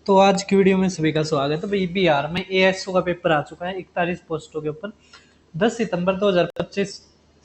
तो आज की वीडियो में सभी का स्वागत है। भाई बिहार में एएसओ का पेपर आ चुका है 41 पोस्टों के ऊपर। 10 सितंबर 2025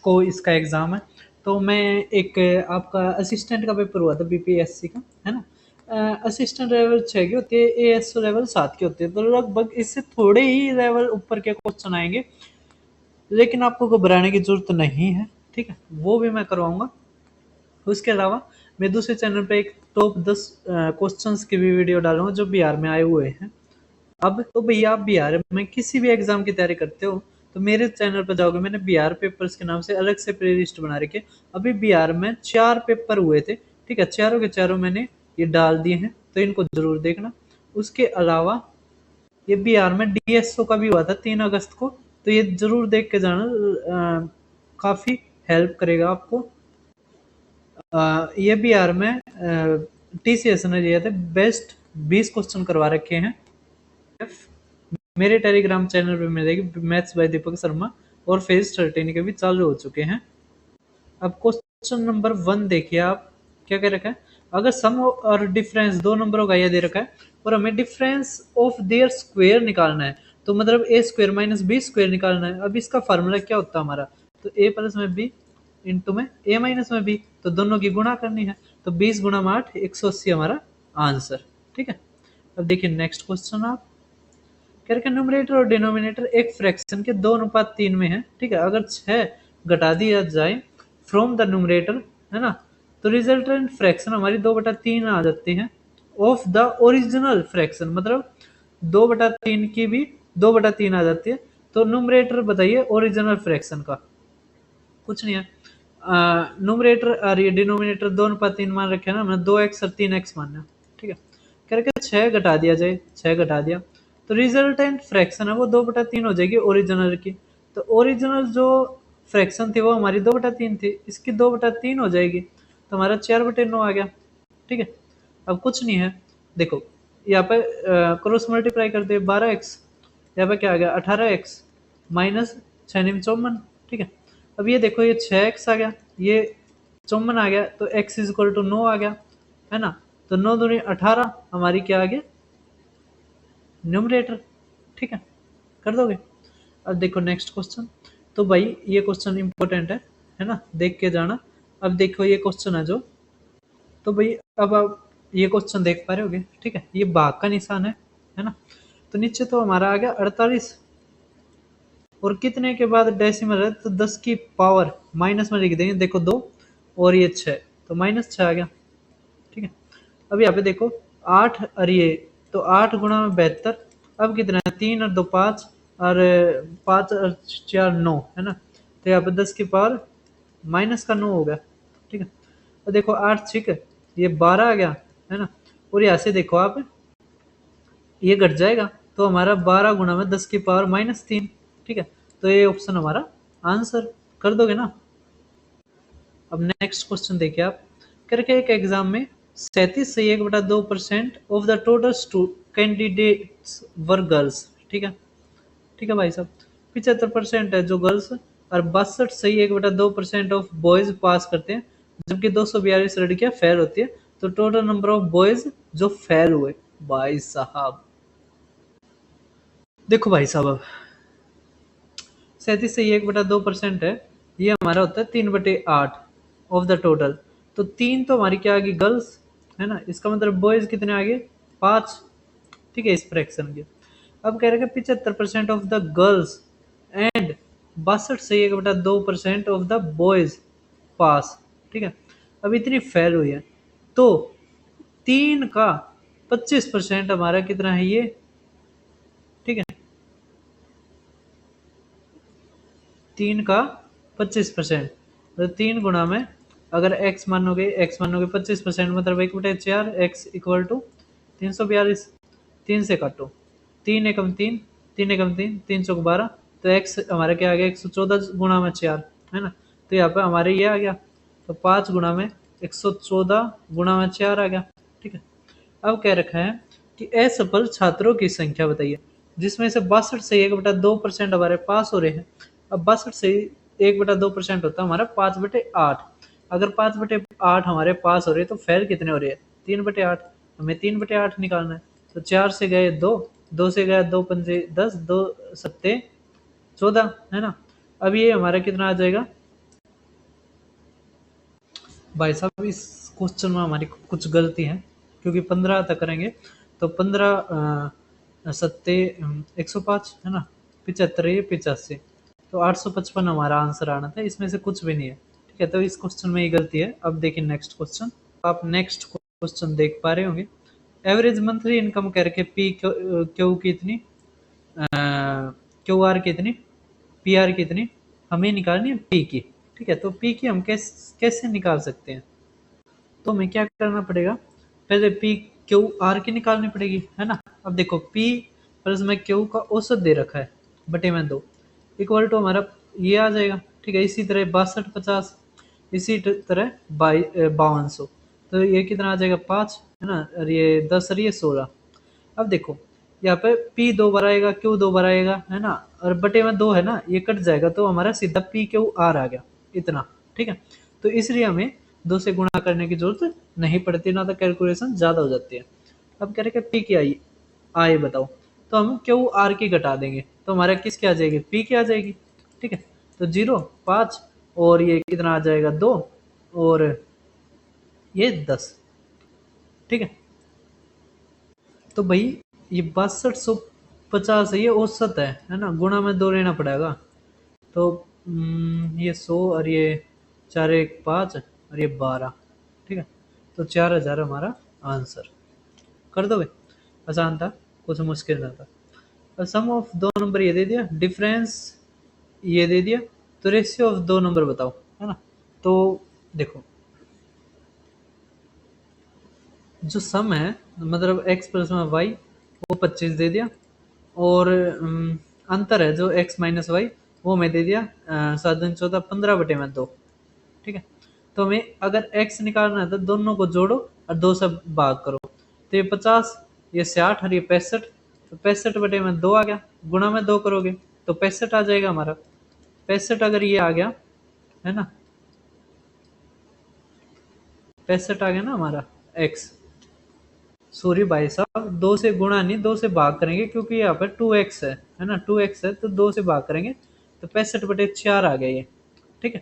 को इसका एग्जाम है। तो मैं एक आपका असिस्टेंट का पेपर हुआ था बीपीएससी का, है ना। असिस्टेंट लेवल 6 की होती है, एएसओ लेवल 7 की होती है। तो लगभग इससे थोड़े ही लेवल ऊपर के क्वेश्चन आएंगे, लेकिन आपको घबराने की जरूरत नहीं है, ठीक है। वो भी मैं करवाऊंगा। उसके अलावा मैं दूसरे चैनल पे एक टॉप 10 क्वेश्चंस की भी वीडियो डालूंगा जो बिहार में आए हुए हैं। अब तो भैया आप बिहार में किसी भी एग्जाम की तैयारी करते हो तो मेरे चैनल पर जाओगे। मैंने बिहार पेपर्स के नाम से अलग से प्ले लिस्ट बना रखी है। अभी बिहार में 4 पेपर हुए थे, ठीक है। चारों के चारों मैंने ये डाल दिए हैं, तो इनको जरूर देखना। उसके अलावा ये बिहार में डीएसओ का भी हुआ था 3 अगस्त को, तो ये जरूर देख के जाना। काफी हेल्प करेगा आपको। ये बिहार में टीसीएस ने दिए थे बेस्ट 20 क्वेश्चन करवा रखे हैं। मेरे टेलीग्राम चैनल पे मिलेगी मैथ्स बाय दीपक शर्मा, और फेज 13 के भी चालू हो चुके हैं। अब क्वेश्चन नंबर 1 देखिए आप, क्या कह रखा है। अगर सम और डिफरेंस दो नंबरों का यह दे रखा है और हमें डिफरेंस ऑफ देयर स्क्वायर निकालना है, तो मतलब ए स्क्वायर माइनस बी स्क्वायर निकालना है। अब इसका फार्मूला क्या होता है हमारा, तो ए प्लस में बी इंटू में ए माइनस में बी, तो दोनों की गुणा करनी है। तो 20 गुणा में 8 180 हमारा आंसर, ठीक है। अब देखिए नेक्स्ट क्वेश्चन आप, कह रहे न्यूमरेटर और डिनोमिनेटर एक फ्रैक्शन के 2:3 में है, ठीक है। अगर 6 घटा दिया जाए फ्रॉम द न्यूमरेटर, है ना, तो रिजल्टेंट फ्रैक्शन हमारी 2/3 आ जाती है ऑफ द ओरिजिनल फ्रैक्शन, मतलब 2/3 की भी 2/3 आ जाती है। तो न्यूमरेटर बताइए ओरिजिनल फ्रैक्शन का, कुछ नहीं है। न्यूमरेटर और ये डिनोमिनेटर 2:3 मान रखे हैं ना, हमने 2x और 3x मानना, ठीक है। करके 6 घटा दिया जाए, 6 घटा दिया तो रिजल्टेंट फ्रैक्शन है वो 2/3 हो जाएगी ओरिजिनल की। तो ओरिजिनल जो फ्रैक्शन थी वो हमारी 2/3 थी, इसकी 2/3 हो जाएगी, तो हमारा 4/9 आ गया, ठीक है। अब कुछ नहीं है, देखो यहाँ पे क्रॉस मल्टीप्लाई कर दे 12x, यहाँ पे क्या आ गया 18x माइनस 6×54, ठीक है। अब ये देखो ये 6x आ गया, ये 54 आ गया, तो x इज इक्वल टू 9 आ गया, है ना। तो 9 दूनी 18 हमारी क्या आ गया न्यूमरेटर, ठीक है। कर दोगे। अब देखो नेक्स्ट क्वेश्चन, तो भाई ये क्वेश्चन इंपॉर्टेंट है ना, देख के जाना। अब देखो ये क्वेश्चन है जो, तो भाई अब आप ये क्वेश्चन देख पा रहे होगे, ठीक है। ये भाग का निशान है ना। तो नीचे तो हमारा आ गया 48, और कितने के बाद डेसिमल है, तो 10 की पावर माइनस में लिख देंगे, देखो 2 और ये 6, तो -6 आ गया, ठीक है। अब यहाँ पे देखो 8 और ये, तो 8 गुणा में 72, अब कितना है 3 और 2 5, और 5 और 4 9, है ना। तो यहाँ पे 10 की पावर माइनस का 9 हो गया, ठीक है। और देखो 8 6 ये 12 आ गया, है ना। और यहाँ से देखो आप ये घट जाएगा, तो हमारा 12 गुणा में 10 की पावर -3, ठीक है। तो ये ऑप्शन हमारा आंसर, कर दोगे ना। अब नेक्स्ट क्वेश्चन देखिए आप, करके एक एग्जाम में 37.2% of the total candidates were girls, ठीक है, ठीक है भाई साहब। 75% है जो गर्ल्स, और 62.2% ऑफ बॉयज पास करते हैं, जबकि 242 लड़कियां फेल होती है। तो टोटल नंबर ऑफ बॉयज जो फेल हुए, भाई साहब देखो भाई साहब, अब 37.2% है, ये हमारा होता है 3/8 ऑफ द टोटल। तो 3 तो हमारी क्या आ गई गर्ल्स, है ना। इसका मतलब बॉयज कितने आ गए 5, ठीक है, इस फ्रैक्शन के। अब कह रहे हैं 75% of the girls and 62.2% of the boys pass, ठीक है। अब इतनी फेल हुई है, तो 3 का 25% हमारा कितना है ये, ठीक है। 3 का 25%, तो 3 गुणा में अगर x मानोगे 25%, मतलब 1/4, x इक्वल टू 342, 3 से काटो, 3 एकम 3, 3 एकम 3, 3 चौक 12, तो x हमारा क्या आ गया 114 गुणा में 4, है ना। तो यहाँ पे हमारे ये आ गया, तो 5 गुणा में 114 गुणा में 4 आ गया, ठीक है। अब कह रखा है कि असफल छात्रों की संख्या बताइए, जिसमें से 62 से 1/2% हमारे पास हो रहे हैं। अब 62 से 1/2% होता है हमारा 5/8। अगर 5/8 हमारे पास हो रहे हैं, तो फेल कितने हो रहे हैं 3/8, हमें 3/8 निकालना है। तो 4 से गए 2, 2 से गया 2 पंजे 10, 2 सत्ते 14, है ना। अब ये हमारा कितना आ जाएगा भाई साहब, इस क्वेश्चन में हमारी कुछ गलती है, क्योंकि 15 तक करेंगे तो 15 सत्ते 105, है ना, 75 ये 85, तो 855 हमारा आंसर आना था, इसमें से कुछ भी नहीं है। ठीक है, तो इस क्वेश्चन में ये गलती है। अब देखिए नेक्स्ट क्वेश्चन, आप नेक्स्ट क्वेश्चन देख पा रहे होंगे। एवरेज मंथली इनकम करके पी क्यू कितनी, क्यू आर कितनी, पी आर कितनी, हमें निकालनी है पी की। ठीक है, तो पी की हम कैसे निकाल सकते हैं, तो हमें क्या करना पड़ेगा, पहले पी क्यू आर की निकालनी पड़ेगी, है ना। अब देखो पी प्लस में क्यू का औसत दे रखा है बटे में 2 इक्वल टू हमारा ये आ जाएगा। ठीक है, इसी तरह 6250, इसी तरह 5200, तो ये कितना आ जाएगा 5, है ना, और ये 10 और ये 16। अब देखो यहाँ पे P 2 बार आएगा, Q 2 बार आएगा, है ना, और बटे में 2 है ना, ये कट जाएगा, तो हमारा सीधा P Q R आ गया इतना। ठीक है, तो इसलिए हमें 2 से गुणा करने की जरूरत नहीं पड़ती, ना तो कैलकुलेशन ज्यादा हो जाती है। अब कह रहे कि P की आए बताओ, तो हम Q R की घटा देंगे, तो हमारा किसकी आ जाएगी, P की आ जाएगी। ठीक है, तो 0 5 और ये कितना आ जाएगा 2 और ये 10। ठीक है, तो भाई ये 6250 है, ये औसत है ना, गुणा में 2 लेना पड़ेगा, तो ये 100 और ये 4 1 5 और ये 12। ठीक है, तो 4000 हमारा आंसर। कर दोगे, आसान था, कुछ मुश्किल ना था। और सम ऑफ दो नंबर ये दे दिया, डिफरेंस ये दे दिया, तो रेशियो ऑफ दो नंबर बताओ, है ना। तो देखो जो सम है, मतलब x प्लस में y, वो 25 दे दिया, और अंतर है जो x माइनस वाई, वो मैं दे दिया 7 दूनी 14 15 बटे में 2। ठीक है, तो हमें अगर x निकालना है तो दोनों को जोड़ो और 2 से भाग करो, तो ये 50, ये 60 और ये 65, तो 65 बटे में 2 आ गया, गुणा में 2 करोगे तो 65 आ जाएगा हमारा। 65 अगर ये आ गया, है ना, 65 आ गया ना हमारा x, सॉरी भाई साहब, 2 से गुणा नहीं, 2 से भाग करेंगे, क्योंकि यहाँ पर 2x है ना, 2x है, तो 2 से भाग करेंगे तो 65 बटे 4 आ गया ये। ठीक है,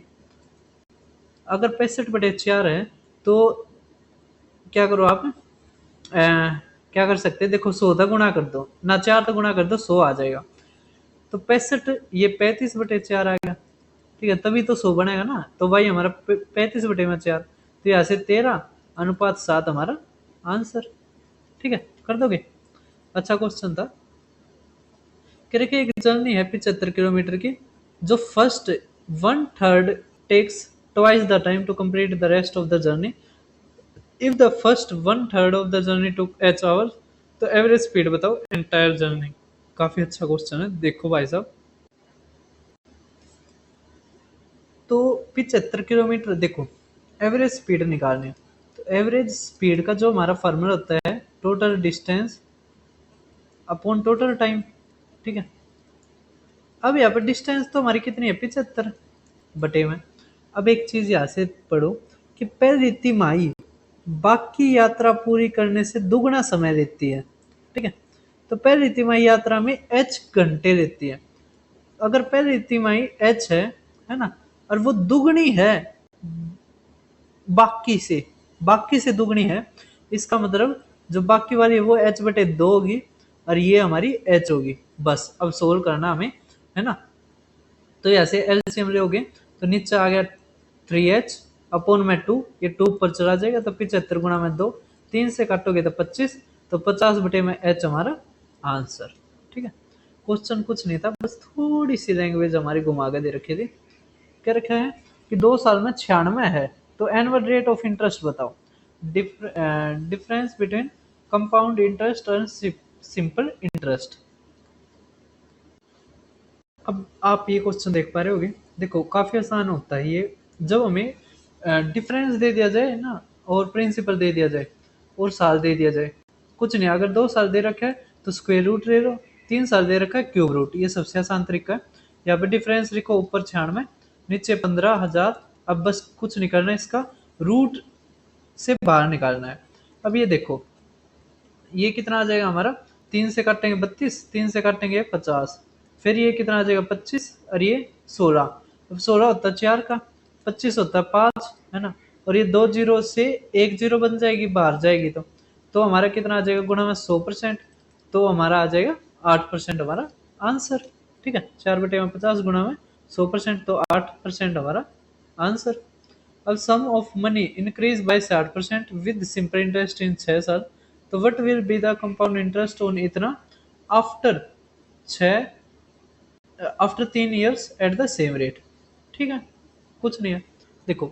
अगर 65 बटे 4 है तो क्या करो आप, क्या कर सकते हैं, देखो 100 तक गुणा कर दो ना, 4 तक गुणा कर दो, 100 आ जाएगा, तो 65 ये 35 बटे 4 आ गया। ठीक है, तभी तो 100 बनेगा ना, तो भाई हमारा 35 बटे में 4, तो यहाँ से 13:7 हमारा आंसर। ठीक है, कर दोगे, अच्छा क्वेश्चन था। कह रहे कि एक जर्नी है 75 किलोमीटर की, जो first 1/3 takes twice the time to complete the rest of the journey. If the first 1/3 of the journey took 8 hours, तो एवरेज स्पीड बताओ एंटायर जर्नी। काफी अच्छा क्वेश्चन है, देखो भाई साहब, तो 75 किलोमीटर, देखो एवरेज स्पीड निकालनी है, तो एवरेज स्पीड का जो हमारा फार्मूला होता है, total distance upon total time. ठीक है, अब यहाँ पर डिस्टेंस तो हमारी कितनी है, 75 बटे में। अब एक चीज यहाँ से पढ़ो कि पहली तिमाही बाकी यात्रा पूरी करने से दुगना समय लेती है। ठीक है, तो पहली तिमाही यात्रा में h घंटे लेती है। अगर पहली तिमाही h है ना, और वो दुगनी है बाकी से दुगनी है, इसका मतलब जो बाकी वाली है वो h बटे 2 होगी, और ये हमारी h होगी। बस अब सोल्व करना हमें, है ना, तो ऐसे एलसीएम लोगे तो नीचे आ गया 3h अपॉन में 2, ये 2 पर चला जाएगा, तो 75 गुणा में 2, 3 से काटोगे तो 25, तो 50 बटे में h हमारा आंसर। ठीक है, क्वेश्चन कुछ नहीं था, बस थोड़ी सी लैंग्वेज हमारी घुमा के दे रखी थी। क्या रखा है कि 2 साल में 96 है, तो एनुअल रेट ऑफ इंटरेस्ट बताओ, डिफरेंस बिटवीन कंपाउंड इंटरेस्ट और सिंपल इंटरेस्ट। अब आप ये क्वेश्चन देख पा रहे होगे, देखो काफी आसान होता है ये, जब हमें डिफरेंस दे दिया जाए ना, और प्रिंसिपल दे दिया जाए, और साल दे दिया जाए, कुछ नहीं, अगर 2 साल दे रखा है तो स्क्वायर रूट ले लो, 3 साल दे रखा है क्यूब रूट, ये सबसे आसान तरीका है। यहाँ पे डिफरेंस लिखो, ऊपर 96, नीचे 15,000, अब बस कुछ निकालना है, इसका रूट से बाहर निकालना है। अब ये देखो ये कितना आ जाएगा हमारा, 3 से काटेंगे 32, 3 से काटेंगे 50, फिर ये कितना आ जाएगा 25 और ये 16। अब 16 होता है 4 का, 25 होता है 5, है ना, और ये 2 जीरो से 1 जीरो बन जाएगी, बाहर जाएगी तो हमारा कितना आ जाएगा गुणा में 100%, तो हमारा आ जाएगा 8% हमारा आंसर। ठीक है, 4/50 गुणा में 100%, तो 8% हमारा आंसर। अब sum of money increase by 60% with simple interest in 6 साल, तो what will be the compound interest on इतना after 6 after 3 years at the same rate. ठीक है, कुछ नहीं है, देखो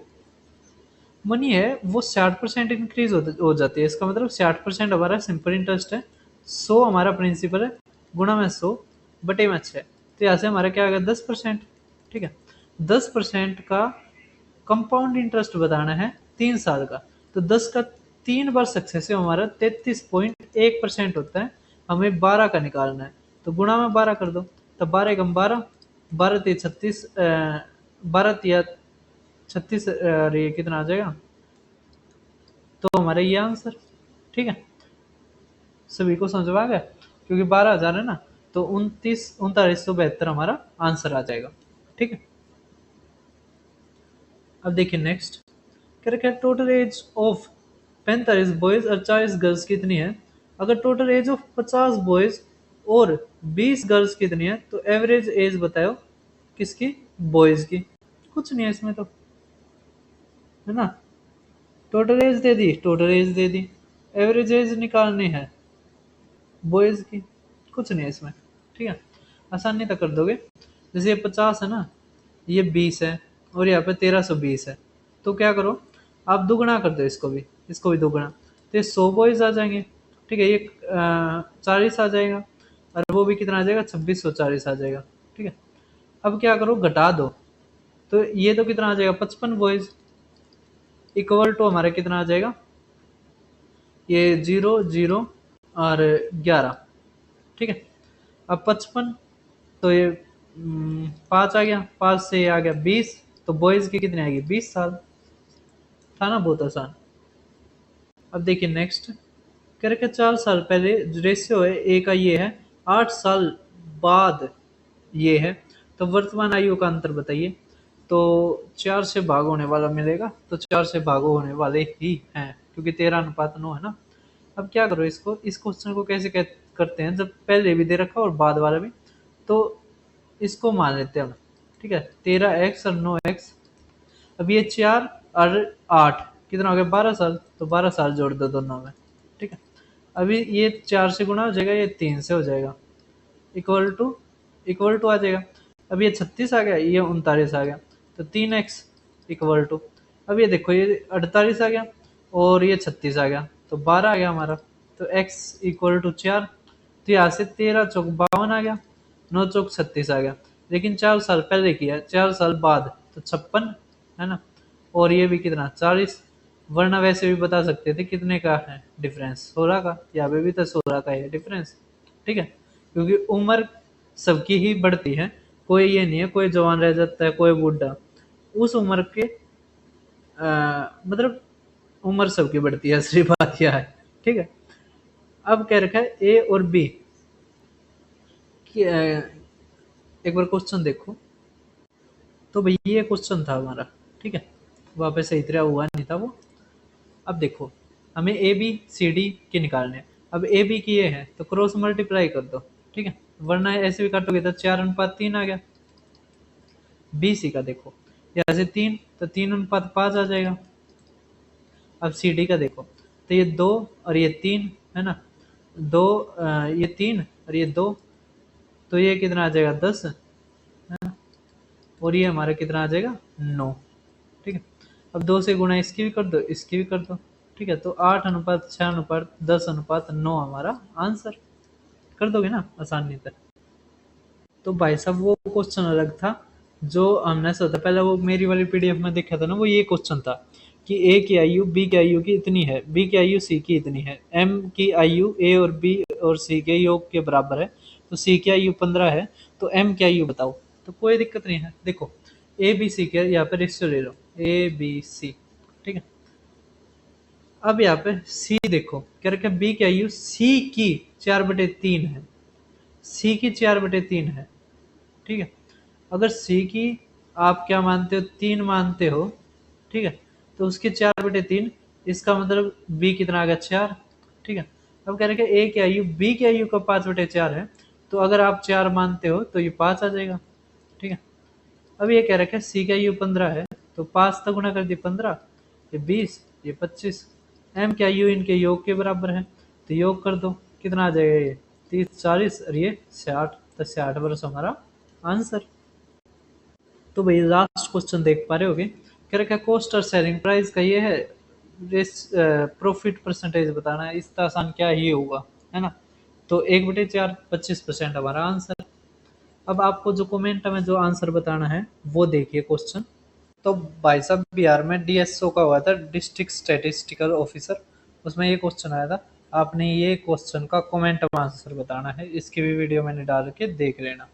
मनी है वो 60% इंक्रीज हो जाती है, इसका मतलब 60% हमारा सिंपल इंटरेस्ट है, 100 हमारा प्रिंसिपल है, गुणा में 100 बटे में 6, तो यहाँ से हमारा क्या आ गया 10%। ठीक है, 10% का कंपाउंड इंटरेस्ट बताना है 3 साल का, तो 10 का 3 बार सक्सेसिव हमारा 33.1% होता है, हमें 12 का निकालना है, तो गुणा में 12 कर दो, तो 12 एकम 12, 12 तीन 36, 12 तिया 36, ये कितना आ जाएगा, तो हमारा ये आंसर। ठीक है, सभी को समझ में आ गया, क्योंकि 12,000 है ना, तो 29,3972 हमारा आंसर आ जाएगा। ठीक है, अब देखिए नेक्स्ट, कह रखा है टोटल एज ऑफ 45 बॉयज और 40 गर्ल्स कितनी है, अगर टोटल एज ऑफ 50 बॉयज और 20 गर्ल्स कितनी है, तो एवरेज एज बताओ किसकी, बॉयज की। कुछ नहीं है इसमें तो, है ना, टोटल एज दे दी, टोटल एज दे दी, एवरेज एज निकालनी है बॉयज की, कुछ नहीं है इसमें। ठीक है, आसानी तक कर दोगे, जैसे ये 50 है ना, ये 20 है, और यहाँ पे 1320 है, तो क्या करो आप दुगना कर दो, इसको भी दुगना, तो ये 100 बॉयज आ जाएंगे। ठीक है, ये 40 आ जाएगा, और वो भी कितना आ जाएगा 2640 आ जाएगा। ठीक है, अब क्या करो घटा दो, तो ये तो कितना आ जाएगा 55 बॉयज, इक्वल टू हमारा कितना आ जाएगा, ये 0 0 और 11। ठीक है, अब 55, तो ये 5 आ गया, 5 से ये आ गया 20, तो बॉयज की कितनी आएगी 20 साल, था ना बहुत आसान। अब देखिए नेक्स्ट, कह रखे 4 साल पहले रेशियो है ए का ये है, 8 साल बाद ये है, तो वर्तमान आयु का अंतर बताइए, तो 4 से भाग होने वाला मिलेगा, तो 4 से भाग होने वाले ही हैं, क्योंकि 13:9 है ना। अब क्या करो, इस क्वेश्चन को कैसे करते हैं, जब पहले भी दे रखा और बाद वाला भी, तो इसको मान लेते हैं हम। ठीक है, 13x और 9x, अब ये 4 और 8 कितना हो गया 12 साल, तो 12 साल जोड़ दो दोनों में। ठीक है, अभी ये 4 से गुणा हो जाएगा, ये 3 से हो जाएगा, इक्वल टू आ जाएगा। अब ये 36 आ गया, ये 39 आ गया, तो 3x इक्वल टू, अब ये देखो ये 48 आ गया और ये 36 आ गया, तो 12 आ गया हमारा, तो x इक्वल टू 4, तो यहाँ से 13 चौक 52 आ गया, 9 चौक 36 आ गया, लेकिन 4 साल पहले किया, 4 साल बाद तो 56, है ना, और ये भी कितना 40, वरना वैसे भी बता सकते थे कितने का है डिफरेंस, 16 का, यहाँ पे भी तो 16 का है डिफरेंस। ठीक है, क्योंकि उम्र सबकी ही बढ़ती है, कोई ये नहीं है कोई जवान रह जाता है कोई बूढ़ा, उस उम्र के मतलब उम्र सबकी बढ़ती है, असली बात यह है। ठीक है, अब कह रखा है ए और बी कि एक बार क्वेश्चन देखो, तो भाई ये क्वेश्चन था हमारा। ठीक है, वहाँ पे सही तरह हुआ नहीं था वो। अब देखो हमें ए बी सी डी के निकालने हैं, अब ए बी की ये है तो क्रॉस मल्टीप्लाई कर दो। ठीक है, वरना ऐसे भी काटोगे तो 4:3 आ गया। बी सी का देखो, यहाँ से 3 तो 3:5 आ जाएगा। अब सी डी का देखो, तो ये 2 और ये 3 है ना, ये 3 और ये 2, तो ये कितना आ जाएगा 10, और ये हमारा कितना आ जाएगा 9। ठीक है, अब 2 से गुणा इसकी भी कर दो, इसकी भी कर दो। ठीक है, तो 8:6:10:9 हमारा आंसर, कर दोगे ना आसानी से। तो भाई साहब वो क्वेश्चन अलग था जो हमने सोचा, पहले वो मेरी वाली पीडीएफ में देखा था ना, वो ये क्वेश्चन था कि ए की आयु बी की आयु की इतनी है, बी की आयु सी की इतनी है, एम की आयु ए और बी और सी के योग के बराबर है, तो सी की आयु 15 है, तो एम की आयु बताओ। तो कोई दिक्कत नहीं है, देखो ए बी सी के यहाँ पे रेशियो ले लो, ए बी सी। ठीक है, अब यहाँ पे सी देखो, क्या रखा बी क्या यू सी की 4/3 है, सी की 4/3 है, ठीक है। अगर सी की आप क्या मानते हो, 3 मानते हो, ठीक है, तो उसके 4/3, इसका मतलब बी कितना आ गया 4, ठीक है। अब कह रहे हैं ए क्या यू बी क्या यू का 5/4 है, तो अगर आप 4 मानते हो तो ये 5 आ जाएगा, ठीक है। अब ये कह रखा है सी का यू 15 है, तो 5 तक गुना कर दिए 15, ये 20, ये 25। एम क्या यू इनके योग के बराबर है, तो योग कर दो, कितना आ जाएगा ये 30 40 और ये 60, तो 60 वर्ष हमारा आंसर। तो भाई लास्ट क्वेश्चन देख पा रहे होगे, कह रखा है कॉस्ट और सेलिंग प्राइस का ये है, प्रॉफिट परसेंटेज बताना है, इसका आसान क्या ही होगा, है ना। तो 1/4 25% हमारा आंसर। अब आपको जो कमेंट में जो आंसर बताना है वो देखिए क्वेश्चन। तो भाई साहब बिहार में डीएसओ का हुआ था, डिस्ट्रिक्ट स्टैटिस्टिकल ऑफिसर, उसमें ये क्वेश्चन आया था, आपने ये क्वेश्चन का कमेंट में आंसर बताना है, इसकी भी वीडियो मैंने डाल के देख लेना।